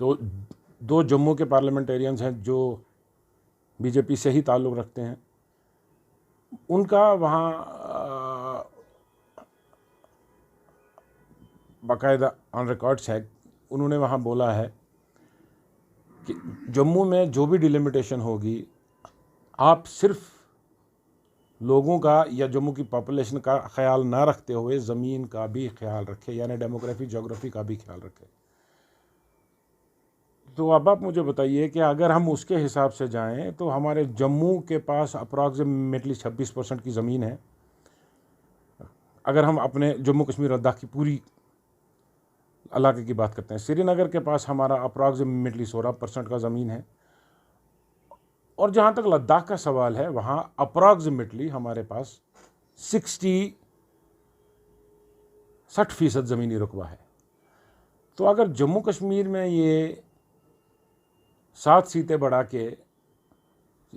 तो दो जम्मू के पार्लियामेंटेरियंस हैं जो बीजेपी से ही ताल्लुक़ रखते हैं, उनका वहाँ बाकायदा ऑन रिकॉर्ड्स है, उन्होंने वहाँ बोला है कि जम्मू में जो भी डिलिमिटेशन होगी, आप सिर्फ लोगों का या जम्मू की पॉपुलेशन का ख्याल ना रखते हुए ज़मीन का भी ख्याल रखें, यानी डेमोग्राफी जोग्राफी का भी ख्याल रखें। तो अब आप मुझे बताइए कि अगर हम उसके हिसाब से जाएं तो हमारे जम्मू के पास अप्रॉक्सीमेटली 26% की ज़मीन है। अगर हम अपने जम्मू कश्मीर लद्दाख की पूरी इलाके की बात करते हैं, श्रीनगर के पास हमारा अप्रॉक्सीमेटली 16% का ज़मीन है। और जहाँ तक लद्दाख का सवाल है, वहाँ अप्रॉक्सीमेटली हमारे पास 60% ज़मीनी रुकबा है। तो अगर जम्मू कश्मीर में ये 7 सीटें बढ़ा के,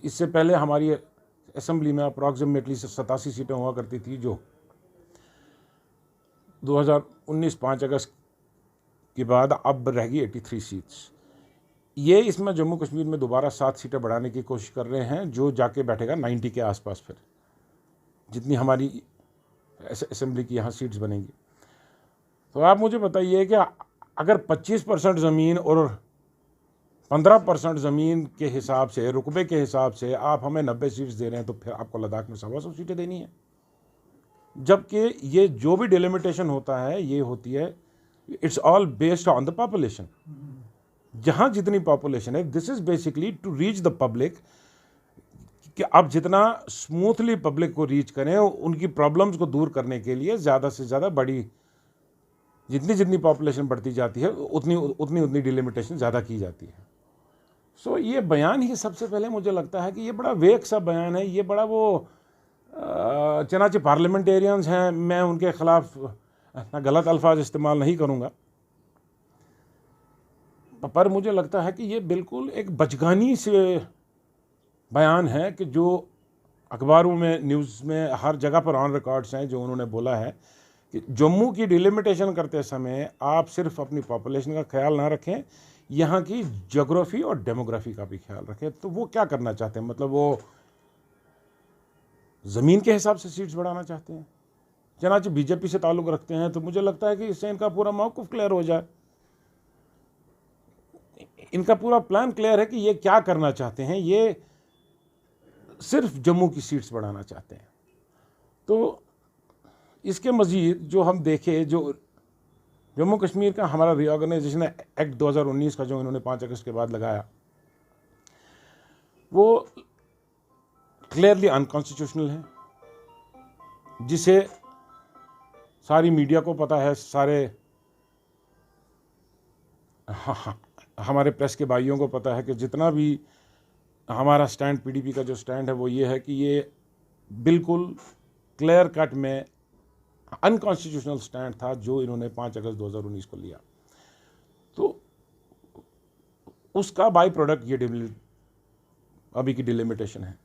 इससे पहले हमारी असेंबली में अप्रॉक्सीमेटली 87 सीटें हुआ करती थी, जो 2019 5 अगस्त के बाद अब रह गई 83 सीट्स। ये इसमें जम्मू कश्मीर में दोबारा 7 सीटें बढ़ाने की कोशिश कर रहे हैं, जो जाके बैठेगा 90 के आसपास, फिर जितनी हमारी असेंबली की यहाँ सीट्स बनेंगी। तो आप मुझे बताइए कि अगर 25% ज़मीन और 15% ज़मीन के हिसाब से, रुकबे के हिसाब से आप हमें 90 सीट्स दे रहे हैं, तो फिर आपको लद्दाख में 125 सीटें देनी है। जबकि ये जो भी डिलिमिटेशन होता है, ये होती है, it's all based on the population. जहाँ जितनी पॉपुलेशन है, this is basically to reach the public, कि आप जितना स्मूथली पब्लिक को रीच करें, उनकी प्रॉब्लम्स को दूर करने के लिए ज़्यादा से ज़्यादा बड़ी, जितनी पॉपुलेशन बढ़ती जाती है उतनी डिलिमिटेशन ज़्यादा की जाती है। सो ये बयान ही सबसे पहले मुझे लगता है कि ये बड़ा वेग सा बयान है, ये बड़ा वो चनाचे पार्लियामेंटेरियंस हैं, मैं उनके ख़िलाफ़ गलत अल्फाज इस्तेमाल नहीं करूँगा, पर मुझे लगता है कि ये बिल्कुल एक बचगानी से बयान है कि जो अखबारों में, न्यूज़ में, हर जगह पर ऑन रिकॉर्ड्स हैं, जो उन्होंने बोला है कि जम्मू की डिलिमिटेशन करते समय आप सिर्फ अपनी पॉपुलेशन का ख्याल ना रखें, यहाँ की ज्योग्राफी और डेमोग्राफी का भी ख्याल रखें। तो वो क्या करना चाहते हैं? मतलब वो ज़मीन के हिसाब से सीट्स बढ़ाना चाहते हैं। चनाचे बीजेपी से ताल्लुक़ रखते हैं, तो मुझे लगता है कि इससे इनका पूरा मौक़िफ़ क्लियर हो जाए, इनका पूरा प्लान क्लियर है कि ये क्या करना चाहते हैं। ये सिर्फ जम्मू की सीट्स बढ़ाना चाहते हैं। तो इसके मज़ीद जो हम देखें, जो जम्मू कश्मीर का हमारा रीऑर्गेनाइजेशन एक्ट 2019 का जो इन्होंने 5 अगस्त के बाद लगाया, वो क्लियरली अनकॉन्स्टिट्यूशनल है, जिसे सारी मीडिया को पता है, सारे हमारे प्रेस के भाइयों को पता है कि जितना भी हमारा स्टैंड, पीडीपी का जो स्टैंड है, वो ये है कि ये बिल्कुल क्लियर कट में अनकॉन्स्टिट्यूशनल स्टैंड था जो इन्होंने 5 अगस्त 2019 को लिया। तो उसका बाई प्रोडक्ट ये अभी की डिलिमिटेशन है।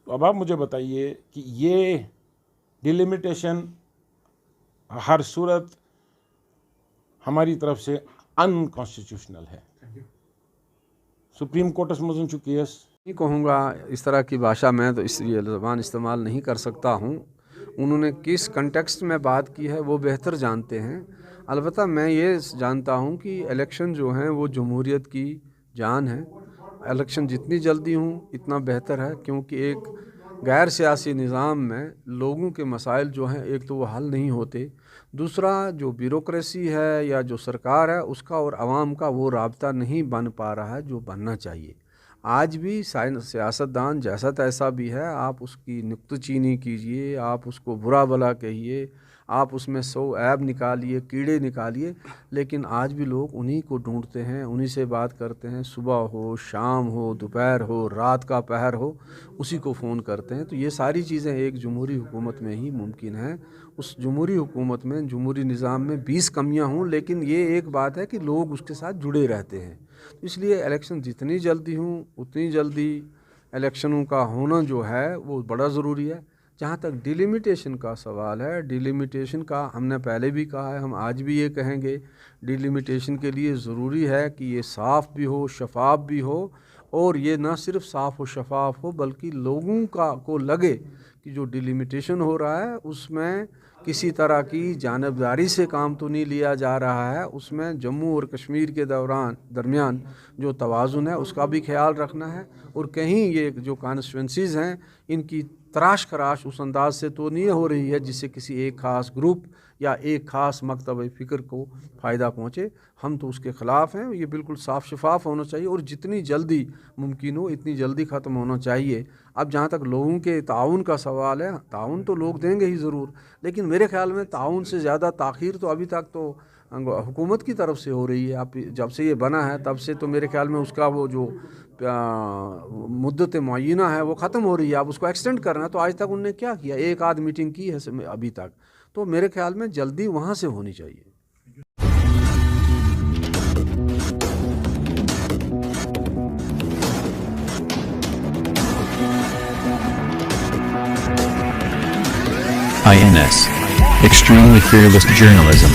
तो अब आप मुझे बताइए कि ये डिलिमिटेशन हर सूरत हमारी तरफ से अनकॉन्स्टिट्यूशनल है। सुप्रीम कोर्ट समझ चुकी है। नहीं कहूँगा इस तरह की भाषा में, तो इसलिए ज़बान इस्तेमाल नहीं कर सकता हूँ। उन्होंने किस कंटेक्स्ट में बात की है वो बेहतर जानते हैं। अलबत्ता मैं ये जानता हूँ कि इलेक्शन जो हैं वो जमहूरियत की जान है। इलेक्शन जितनी जल्दी हों इतना बेहतर है, क्योंकि एक गैर सियासी निज़ाम में लोगों के मसाइल जो हैं, एक तो वो हल नहीं होते, दूसरा जो ब्यूरोक्रेसी है या जो सरकार है उसका और आवाम का वो राब्ता नहीं बन पा रहा है जो बनना चाहिए। आज भी सियासतदान जैसा तैसा भी है, आप उसकी नुक्ताचीनी कीजिए, आप उसको बुरा भला कहिए, आप उसमें 100 ऐब निकालिए, कीड़े निकालिए, लेकिन आज भी लोग उन्हीं को ढूंढते हैं, उन्हीं से बात करते हैं। सुबह हो, शाम हो, दोपहर हो, रात का पहर हो, उसी को फ़ोन करते हैं। तो ये सारी चीज़ें एक जमहूरी हुकूमत में ही मुमकिन हैं। उस जमहूरी हुकूमत में, जमहूरी निज़ाम में 20 कमियां हों, लेकिन ये एक बात है कि लोग उसके साथ जुड़े रहते हैं। तो इसलिए इलेक्शन जितनी जल्दी हों उतनी जल्दी इलेक्शनों का होना जो है वो बड़ा ज़रूरी है। जहाँ तक डिलिमिटेशन का सवाल है, डिलिमिटेशन का हमने पहले भी कहा है, हम आज भी ये कहेंगे, डिलिमिटेशन के लिए ज़रूरी है कि ये साफ़ भी हो, शफाफ भी हो, और ये ना सिर्फ साफ़ और शफाफ हो बल्कि लोगों को लगे कि जो डिलिमिटेशन हो रहा है उसमें किसी तरह की जानबदारी से काम तो नहीं लिया जा रहा है, उसमें जम्मू और कश्मीर के दरमियान जो तवाज़ुन है उसका भी ख्याल रखना है, और कहीं ये जो कॉन्स्टिट्यूंसीज़ हैं इनकी तराश खराश उस अंदाज से तो नहीं हो रही है जिससे किसी एक ख़ास ग्रुप या एक ख़ास मकतब फ़िक्र को फ़ायदा पहुँचे। हम तो उसके ख़िलाफ़ हैं, ये बिल्कुल साफ़ शफाफ होना चाहिए और जितनी जल्दी मुमकिन हो इतनी जल्दी ख़त्म होना चाहिए। अब जहाँ तक लोगों के ताउन का सवाल है, ताउन तो लोग देंगे ही ज़रूर, लेकिन मेरे ख्याल में ताउन से ज़्यादा ताख़ीर तो अभी तक तो हुकूमत की तरफ से हो रही है। आप जब से ये बना है तब से तो मेरे ख्याल में उसका वो जो मुद्दत मुअय्यना है वो ख़त्म हो रही है, अब उसको एक्सटेंड करना है। तो आज तक उन्होंने क्या किया, एक आध मीटिंग की है अभी तक, तो मेरे ख्याल में जल्दी वहाँ से होनी चाहिए। INS. Extremely fearless journalism.